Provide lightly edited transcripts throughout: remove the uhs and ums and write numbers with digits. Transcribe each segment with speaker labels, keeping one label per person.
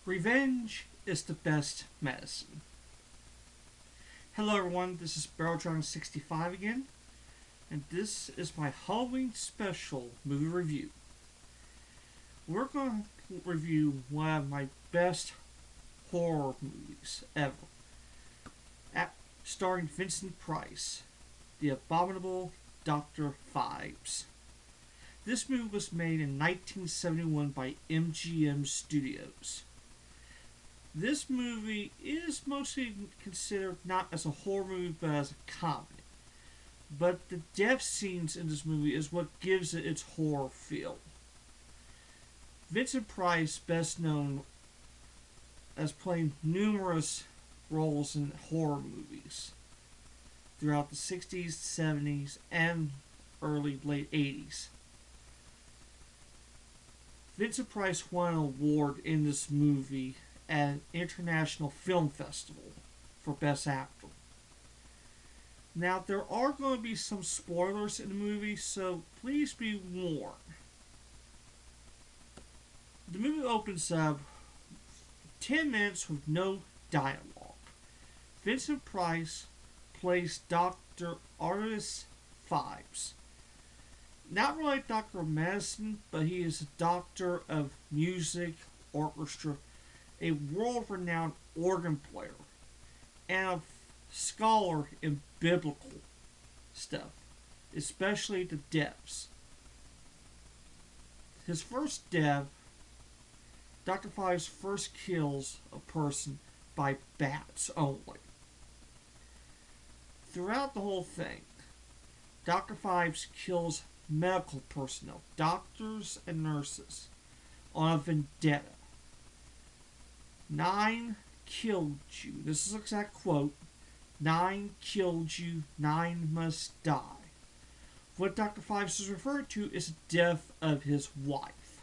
Speaker 1: Revenge is the best medicine. Hello everyone, this is Barreldragon65 again, and this is my Halloween special movie review. We're going to review one of my best horror movies ever, starring Vincent Price, The Abominable Dr. Phibes. This movie was made in 1971 by MGM Studios. This movie is mostly considered not as a horror movie but as a comedy. But the death scenes in this movie is what gives it its horror feel. Vincent Price, best known as playing numerous roles in horror movies throughout the 60s, 70s, and late 80s. Vincent Price won an award in this movie at an international film festival for Best Actor. Now, there are going to be some spoilers in the movie, so please be warned. The movie opens up 10 minutes with no dialogue. Vincent Price plays Dr. Artis Phibes. Not really a doctor of medicine, but he is a doctor of music, orchestra, a world-renowned organ player, and a scholar in biblical stuff, especially the deaths. His first death, Dr. Phibes first kills a person by bats only. Throughout the whole thing, Dr. Phibes kills medical personnel, doctors and nurses, on a vendetta. 9 killed you. This is an exact quote. 9 killed you, 9 must die. What Dr. Phibes is referred to is the death of his wife.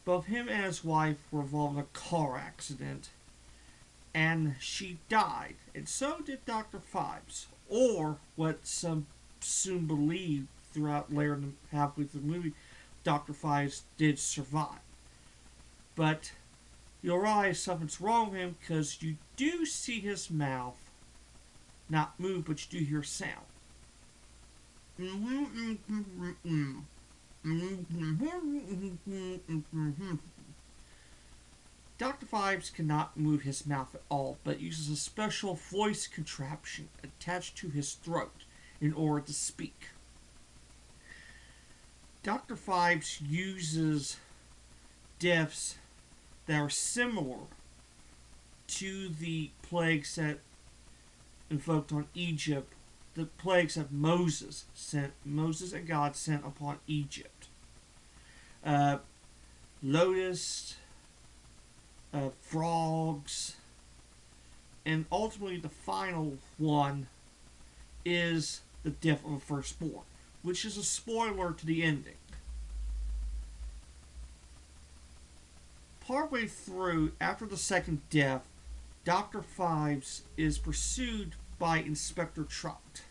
Speaker 1: Both him and his wife were involved in a car accident, and she died, and so did Dr. Phibes, or what some soon believed throughout later halfway through the movie, Dr. Phibes did survive. But you'll realize something's wrong with him because you do see his mouth not move, but you do hear sound. Dr. Phibes cannot move his mouth at all, but uses a special voice contraption attached to his throat in order to speak. Dr. Phibes uses deaths that are similar to the plagues that invoked on Egypt, the plagues that Moses and God sent upon Egypt. Locusts, frogs, and ultimately the final one is the death of a firstborn, which is a spoiler to the ending. Partway through, after the second death, Dr. Phibes is pursued by Inspector Trout.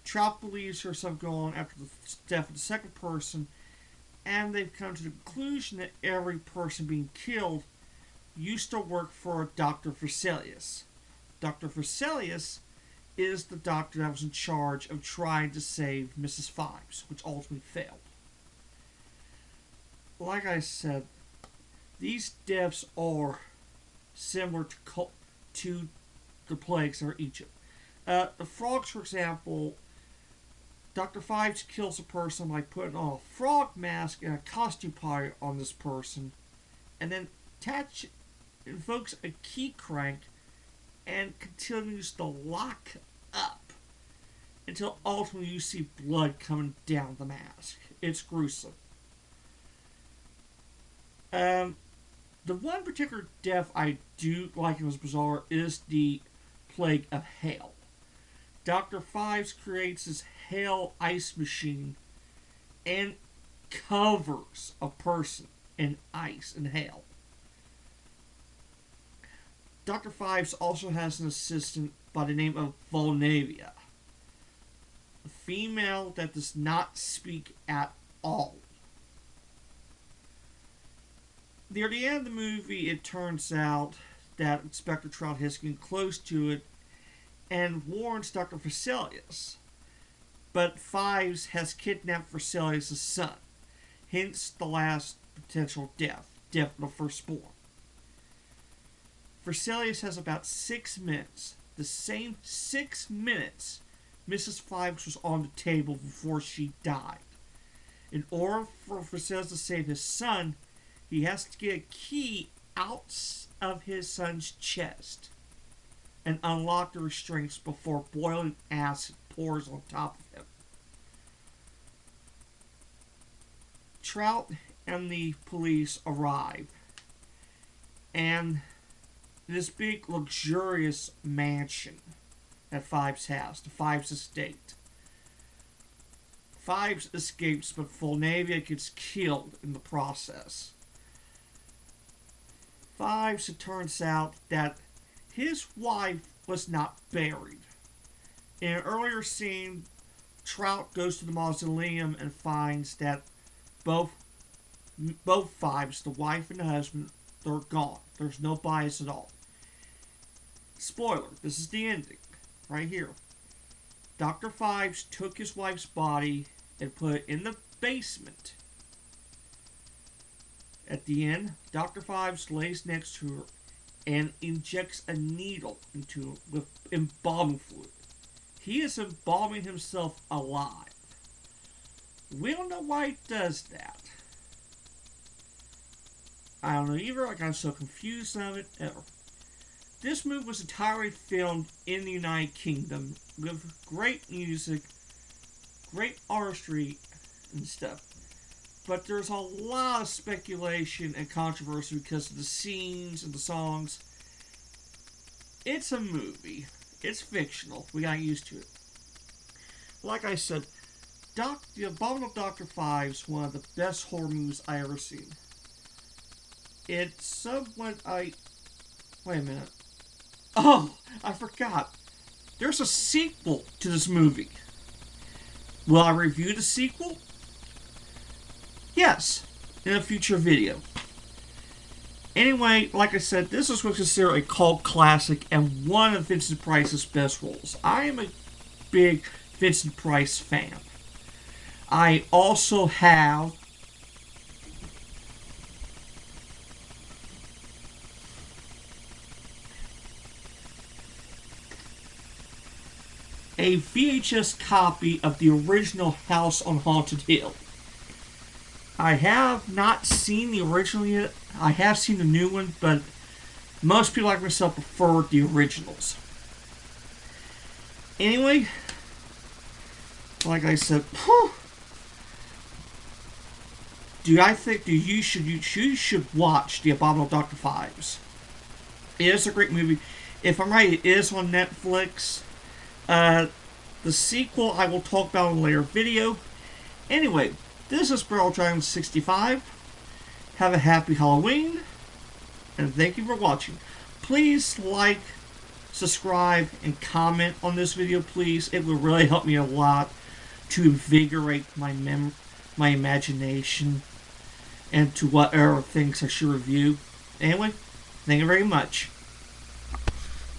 Speaker 1: Trout believes there's something going on after the death of the second person, and they've come to the conclusion that every person being killed used to work for Dr. Phibes. Dr. Phibes is the doctor that was in charge of trying to save Mrs. Phibes, which ultimately failed. Like I said, these deaths are similar to the plagues of Egypt. The frogs, for example, Dr. Phibes kills a person by putting on a frog mask and a costume party on this person, and then invokes a key crank and continues to lock up until ultimately you see blood coming down the mask. It's gruesome. The one particular death I do like and was bizarre is the plague of hail. Dr. Phibes creates this hail ice machine and covers a person in ice and hail. Dr. Phibes also has an assistant by the name of Volnavia, a female that does not speak at all. Near the end of the movie, it turns out that Inspector Trout has getting close to it and warns Dr. Facilius. But Phibes has kidnapped Facilius' son, hence the last potential death of the firstborn. Facilius has about 6 minutes, the same 6 minutes Mrs. Phibes was on the table before she died. In order for Facilius to save his son, he has to get a key out of his son's chest and unlock the restraints before boiling acid pours on top of him. Trout and the police arrive, and this big luxurious mansion that Phibes has, the Phibes estate. Phibes escapes, but Fulnavia gets killed in the process. Phibes, it turns out that his wife was not buried. In an earlier scene, Trout goes to the mausoleum and finds that both Phibes, the wife and the husband, they're gone. There's no bias at all. Spoiler, this is the ending, right here. Dr. Phibes took his wife's body and put it in the basement. At the end, Dr. Phibes lays next to her and injects a needle into her with embalming fluid. He is embalming himself alive. We don't know why he does that. I don't know either. I got so confused of it ever. This movie was entirely filmed in the United Kingdom with great music, great artistry, and stuff. But there's a lot of speculation and controversy because of the scenes and the songs. It's a movie. It's fictional. We got used to it. Like I said, The Abominable Dr. Phibes, one of the best horror movies I ever seen. It's somewhat wait a minute. Oh, I forgot. There's a sequel to this movie. Will I review the sequel? Yes, in a future video. Anyway, like I said, this is what's considered a cult classic and one of Vincent Price's best roles. I am a big Vincent Price fan. I also have a VHS copy of the original House on Haunted Hill. I have not seen the original yet. I have seen the new one, but most people like myself prefer the originals. Anyway, like I said, you should watch The Abominable Dr. Phibes. It is a great movie. If I'm right, it is on Netflix. The sequel I will talk about in a later video. Anyway, this is Barrel Dragon 65. Have a happy Halloween, and thank you for watching. Please like, subscribe, and comment on this video, please. It will really help me a lot to invigorate my imagination and to whatever things I should review. Anyway, thank you very much.